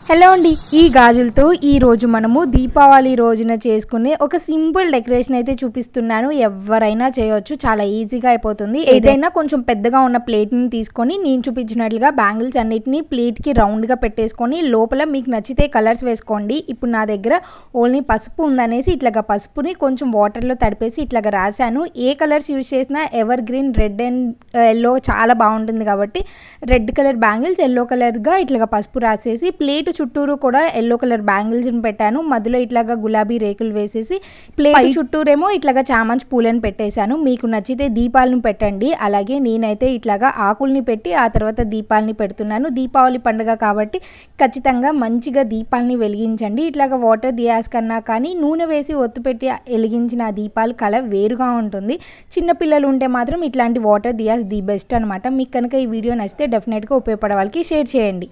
Hello అండి, ఈ గాజులతో ఈ రోజు మనము దీపావళి రోజున చేసుకునే ఒక సింపుల్ డెకరేషన్ అయితే చూపిస్తున్నాను. ఎవరైనా చేయొచ్చు, చాలా ఈజీగా అయిపోతుంది. ఏదైనా కొంచెం పెద్దగా ఉన్న ప్లేట్ని తీసుకొని నేను చూపించినట్లుగా బ్యాంగిల్స్ అన్నిటిని ప్లేట్కి రౌండ్గా పెట్టేసుకొని లోపల మీకు నచ్చితే కలర్స్ వేసుకోండి. ఇప్పుడు నా దగ్గర ఓన్లీ పసుపు ఉందనేసి ఇట్లాగా పసుపుని కొంచెం వాటర్లో తడిపేసి ఇట్లాగా రాశాను. ఏ కలర్స్ యూజ్ చేసినా ever green, red and yellow చాలా బాగుంటుంది కాబట్టి రెడ్ కలర్ బ్యాంగిల్స్, ఎల్లో కలర్గా ఇట్లాగా పసుపు రాసేసి ప్లేట్ చుట్టూరు కూడా ఎల్లో కలర్ బ్యాంగిల్స్ పెట్టాను. మధ్యలో ఇట్లాగా గులాబీ రేకులు వేసేసి ప్లేట్ చుట్టూరేమో ఇట్లాగా చామంతి పూలను పెట్టేశాను. మీకు నచ్చితే దీపాలను పెట్టండి. అలాగే నేనైతే ఇట్లాగా ఆకుల్ని పెట్టి ఆ తర్వాత దీపాలని పెడుతున్నాను. దీపావళి పండుగ కాబట్టి ఖచ్చితంగా మంచిగా దీపాలని వెలిగించండి. ఇట్లాగా వాటర్ దియాస్ కన్నా కానీ నూనె వేసి ఒత్తు పెట్టి వెలిగించిన దీపాలు కలర్ వేరుగా ఉంటుంది. చిన్నపిల్లలు ఉంటే మాత్రం ఇట్లాంటి వాటర్ దియాస్ ది బెస్ట్ అనమాట. మీకు కనుక ఈ వీడియో నచ్చితే డెఫినెట్గా ఉపయోగపడే వాళ్ళకి షేర్ చేయండి.